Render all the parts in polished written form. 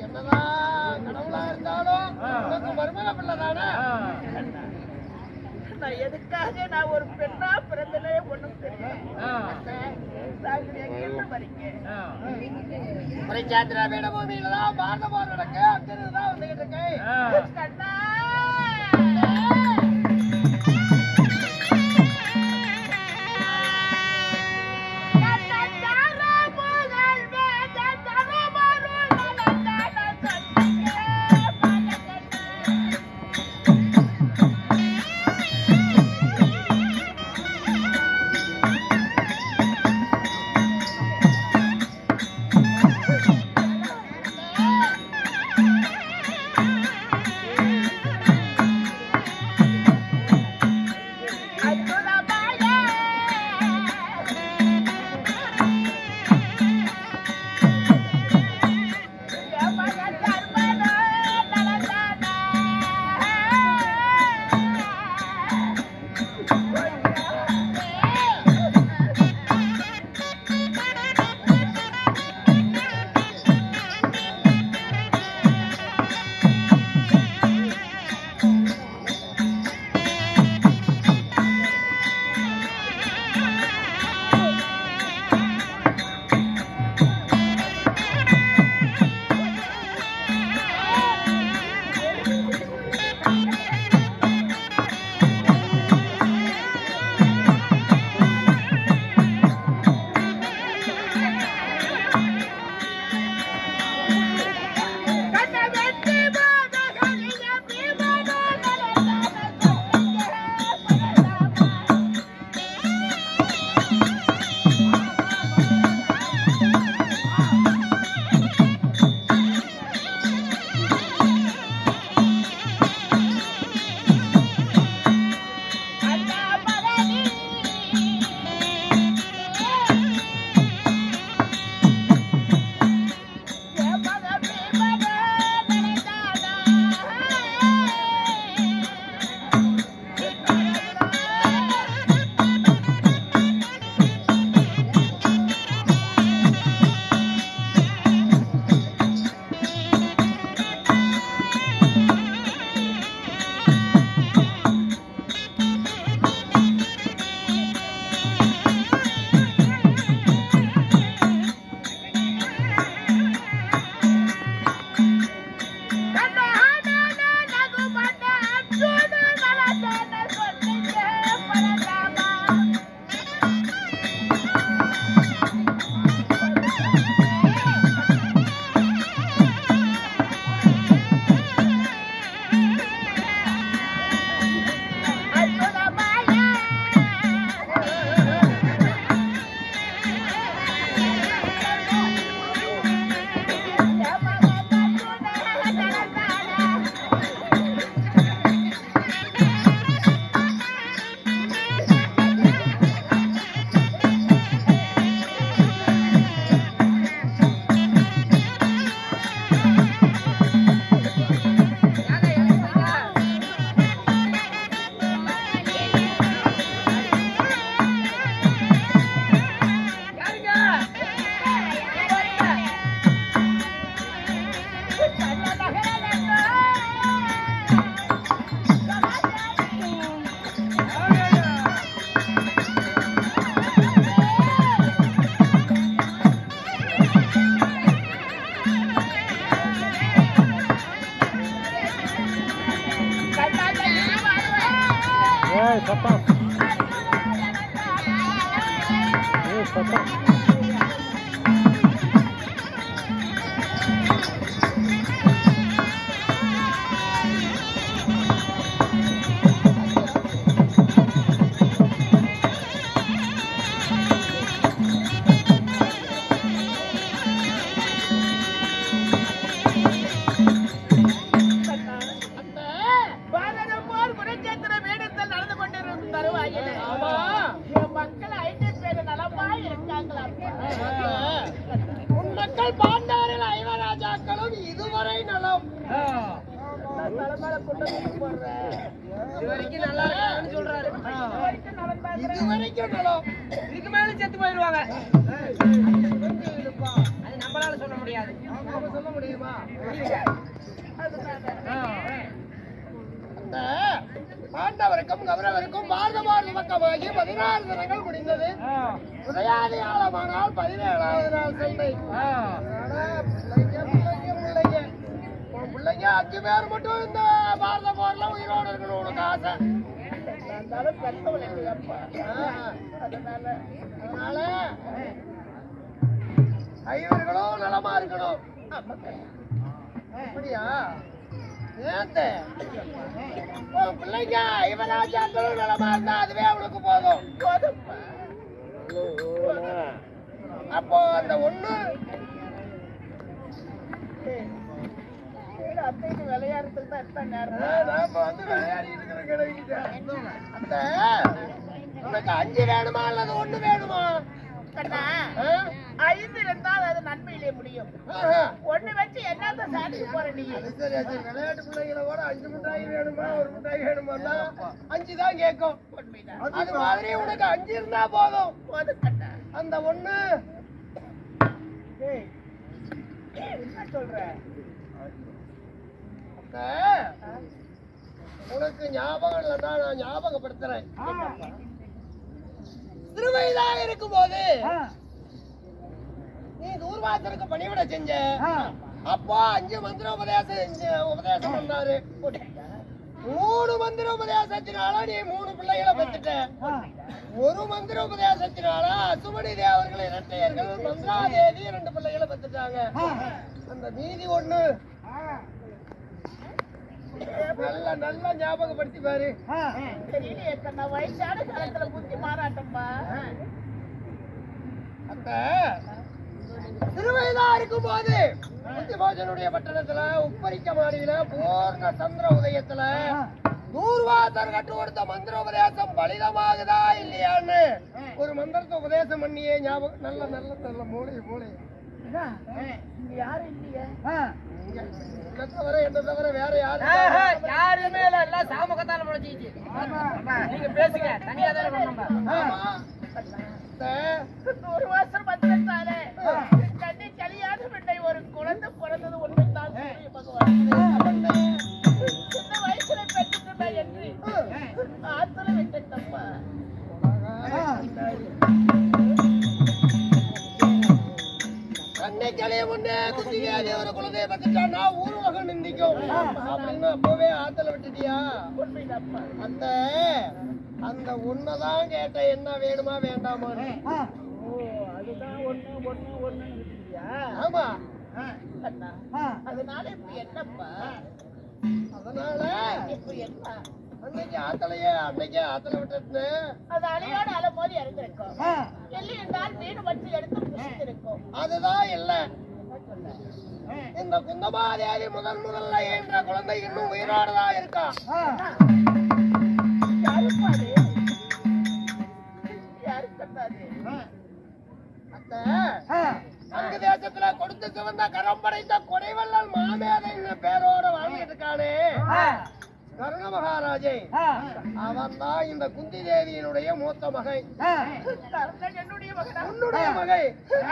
என்னதான் கடவுளா இருந்தாலும் மருமக பிள்ளை தானே. நான் எதுக்காக நான் ஒரு பெண்ணா பிறந்தனே ஒண்ணும் தெரியல. புரட்சாந்திரா வேட பூமியில தான் பாரத போர் நடக்க அங்கிருந்துதான் வந்துகிட்டு இருக்கேன். இதுக்கு மேல செத்து போயிடுவாங்க. அது நம்மளால சொல்ல முடியாது. சொல்ல முடியுமா? அந்த பாண்டவருக்கும் கௌரவருக்கும் பாரதமார் துவக்கமாகி 16 தினங்கள் முடிந்தது. உதயாதி காலமானால் 17வது நாள் சண்டை. பிள்ளைங்க 5 பேர் மட்டும் இந்த பாரத போர்ல உயிரோடு இருக்கணும் உனக்கு ஆசை. அதனால ஐவர்களும் நலமா இருக்கணும். அப்படியா? பிள்ளைங்க இவராஜாக்களும் நலமா இருந்தா அதுவே அவனுக்கு போதும். அப்போ அந்த ஒண்ணு அத்தைக்கு விளையாடுறதுக்கு தான் எத்தனை நேரம் நாம வந்து விளையாடி இருக்கிற கிடைக்கிட்ட. அந்த உனக்கு 5 வேணுமா அல்லது 1 வேணுமா? 5 இருந்தால் அது நன்மையிலே முடியும். 1 வச்சு என்னத்த சாதிக்க போற நீ? சரி, விளையாட்டு பிள்ளைகளை கூட 5 மிட்டாய் வேணுமா 1 மிட்டாய் வேணுமா 5 தான் கேட்கும். அது மாதிரி உனக்கு 5 இருந்தா போதும். அந்த 1 என்ன சொல்ற? உனக்கு ஞாபகம் இல்லைன்னா நான் ஞாபகப்படுத்துறேன். சிறுவயதாக இருக்கும் போது நீ தூர்வாசருக்கு பணிவிட செஞ்ச. அப்போ 5 மந்திர உபதேசம் பண்ணாரு. 3 மந்திர உபதேசத்தினால நீ 3 பிள்ளைகளை பெற்றுட்ட. 1 மந்திர உபதேசத்தினால அசுமணி தேவர்கள் இரட்டையர்கள் மந்திராதேவி 2 பிள்ளைகளை பெற்றுட்டாங்க. அந்த மீதி 1 நல்லா ஞாபகப்படுத்தி பாரு. வயசான காலத்துல புத்தி மாறாட்டம்பா. அந்த சிறுவயதா இருக்கும் போது புத்திபோஜனுடைய பட்டணத்துல உப்பரிக்க மாடியில பூர்ண சந்திர உதயத்துல தூர்வாசர் கட்டு கொடுத்த மந்திர உபதேசம் பலிதமாகுதா இல்லையான்னு ஒரு மந்திரத்தை உபதேசம் பண்ணியே ஞாபகம். நல்ல நல்ல நல்ல மூளை யாரு இல்லையா? என்ன தவிர வேற யாருமே இல்ல. எல்லாம் சாமகத்தால முடிஞ்சிச்சு. நீங்க பேசுங்க, தனியா தானே பண்ணோம். ஒரு வருஷம் பத்திரத்தாலே கண்ணி கலியான பிள்ளை ஒரு குழந்தை பிறந்தது ஒன்றுதான் பகவான். சின்ன வயசுல பெற்றுட்டா என்று ஆத்துல விட்டப்பா. அன்னைக்கலைய முன்னே குந்தியாதி ஒரு குழந்தைய பத்துட்டான்னா ஊர்வகம் நிந்திக்கும் அப்படின்னு அப்பவே ஆத்துல விட்டுட்டியா? அந்த அந்த ஒண்ணுதான் கேட்ட, என்ன வேணுமா வேண்டாமா? அதுதான் ஒண்ணு. ஆமா. அதனால இப்ப என்னப்பா? அதனால இப்ப என்ன? அன்னைக்கே ஆத்துல விட்டு அது அலையோட அலை போது இறந்திருக்கும். எள்ளி இருந்தால் வீடு வச்சு எடுத்து புசித்திருக்கும். அதுதான் இல்ல. இந்த குந்தமாதேவி முதல்ல என்ற குழந்தை இன்னும் உயிரோடதான் இருக்கா. அங்கு தேசத்துல கொடுத்து சிவந்த கரம் படைத்த கொடைவள்ளல் மாமேதை பேரோட வாழ்ந்துட்டு இருக்கானே கருண மகாராஜை. அவன் தான் இந்த குந்தி தேவியினுடைய மூத்த மகை. என்னுடைய மகை.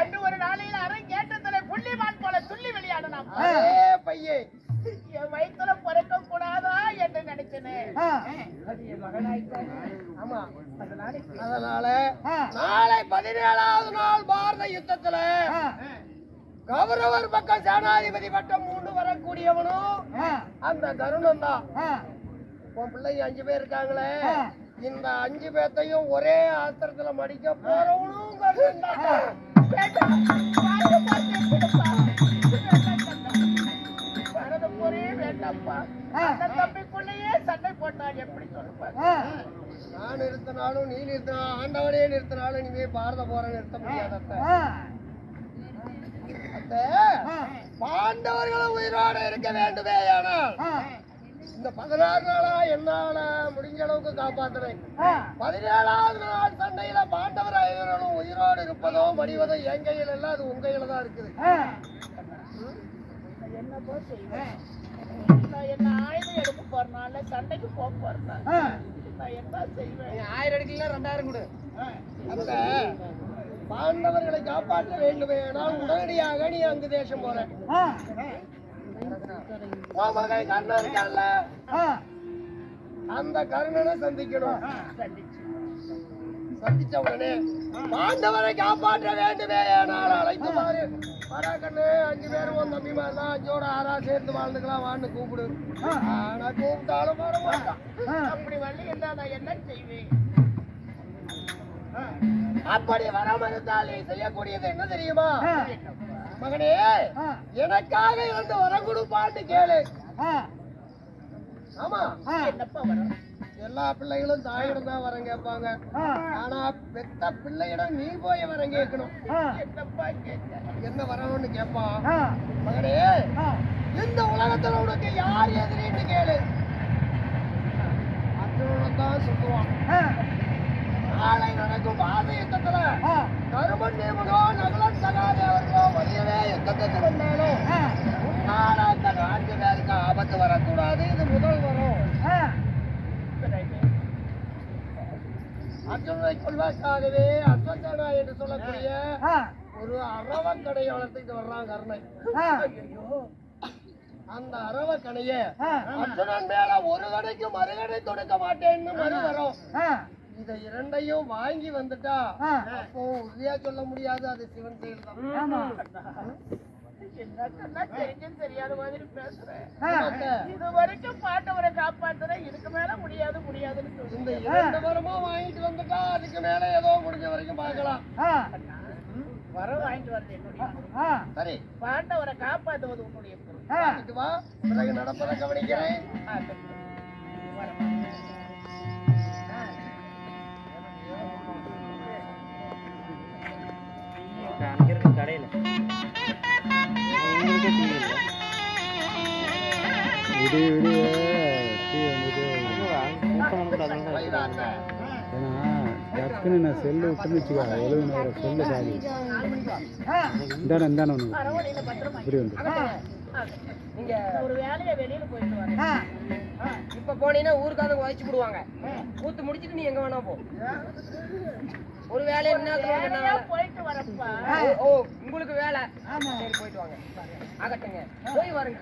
அன்று ஒரு நாளையில அரங்கேற்றத்திலே புள்ளிமான் போல துள்ளி விளையாடலாம். அதே பையே என் வயிற்றுல பிறக்க கூடாதா என்று நினைச்சேன். ஆமா. அதனால நாளை 17வது நாள் பாரத யுத்தத்துல கௌரவர் பக்கம் சேனாதிபதி பட்டம் 3 வரக்கூடியவனும் அந்த தருணம் தான். உன் பிள்ளைங்க 5 பேர் இருக்காங்களே, இந்த 5 பேர்த்தையும் ஒரே ஆத்திரத்துல மடிக்க போறவனும் வேண்டாப்பா. தம்பிக்குள்ளேயே சண்டை போட்டான். எப்படி சொல்லுப்பா? நான் நிறுத்தினாலும் நீ நிறுத்தினாலும் ஆண்டவனே நிறுத்தினாலும் நீ பாரத போற நிறுத்த முடியாத. பாண்டவர்களும் உயிரோடு இருக்க வேண்டுமே. ஆனால் இந்த 16 நாளா என்னால முடிஞ்ச அளவுக்கு காப்பாத்துறேன். 17வது நாள் சண்டையில பாண்டவர் ஐவர்களும் உயிரோடு இருப்பதோ மடிவதோ என் கையில இல்ல, அது உங்க கையில தான் இருக்குது. என்ன போ செய்வேன்? என்ன ஆயுதம் எடுக்க போறனால சண்டைக்கு போக போறேன். நான் என்ன செய்வேன்? 1000 எடுக்கல 2000 கொடு. அந்த பாண்டவர்களை காப்பாற்ற வேண்டுமே ஆனால் உடனடியாக நீ அங்கு தேசம் போற. உன் மகன் கர்ணன் இருக்கான்ல, அந்த கர்ணனை சந்திக்கணும். சந்திச்ச உடனே பாண்டவரை காப்பாற்ற வேண்டுமே ஆனால் அழைத்து பாரு. வரா கண்ணு, 5 பேரும் உன் தம்பி மாதிரிலாம் 5ஓட 6ஆ சேர்ந்து வாழ்ந்துக்கலாம் வான்னு கூப்பிடு. ஆனா கூப்பிட்டாலும் வர மாட்டான். அப்படி வள்ளி இருந்தா நான் என்ன செய்வேன்? அப்படி வராம இருந்தாலே செய்யக்கூடியது என்ன தெரியுமா? மகனே, எனக்காக இருந்து வரம் கொடுப்பான்னு கேளு. ஆமா, என்னப்பா வரும்? எல்லா பிள்ளைகளும் தாயிடம் தான் வரம் கேட்பாங்க. ஆனா பெத்த பிள்ளையிடம் நீ போய் வரம் கேட்கணும். என்னப்பா என்ன வரணும்னு கேட்பான். மகனே, இந்த உலகத்துல உனக்கு யார் எதிரின்னு கேளு. அர்ஜுனன் தான் சொல்லுவான். நாளை நடக்கும் பாதை யுத்தத்துல கருமன் தேவனோ நகலன் சகாதேவர்களோ வலியவே யுத்தத்துக்கு வந்தாலும் உன்னால அந்த 4 பேருக்கு ஆபத்து வரக்கூடாது. இது முதல் வரும். அர்ஜுனனை கொள்வதற்காகவே அஸ்வத்தானா என்று சொல்லக்கூடிய ஒரு அரவக்கடையை வளர்த்துட்டு வர்றான் கர்ணன். அந்த அரவக்கணைய அர்ஜுனன் மேல ஒரு கடைக்கு மறுகடை தொடுக்க மாட்டேன்னு மறு வரும். இத இரண்டையும் வாங்கி வந்துட்டா அப்போ உறுதியா சொல்ல முடியாது, அது சிவன் செயல் தான். தெரியாத மாதிரி பேசுறேன். இது வரைக்கும் பாண்டவரை காப்பாத்துறேன், இதுக்கு மேல முடியாது முடியாதுன்னு இந்த 2 வரமும் வாங்கிட்டு வந்துட்டா அதுக்கு மேல ஏதோ முடிஞ்ச வரைக்கும் பார்க்கலாம். வரம் வாங்கிட்டு வரது என்னுடைய சரி, பாண்டவரை காப்பாற்றுவது உன்னுடைய பொருள். வா, பிறகு நடப்பதை கவனிக்கிறேன். கடையில டக்குன்னு நான் செல்லு விட்டுன்னு வச்சுக்கா, 70,000 செல்லு சாதி இந்தானே ஒன்று இப்படி வந்து நீங்க ஒரு வேலையை வெளியில போயிட்டு வாங்க. இப்ப போனீங்கன்னா ஊருக்காக உழைச்சு விடுவாங்க. ஊத்து முடிச்சிட்டு நீ எங்க வேணா போ. ஒரு வேலை என்ன போயிட்டு வரப்பா. ஓ, உங்களுக்கு வேலை? சரி, போயிட்டு வாங்க. ஆகட்டுங்க, போய் வருங்க.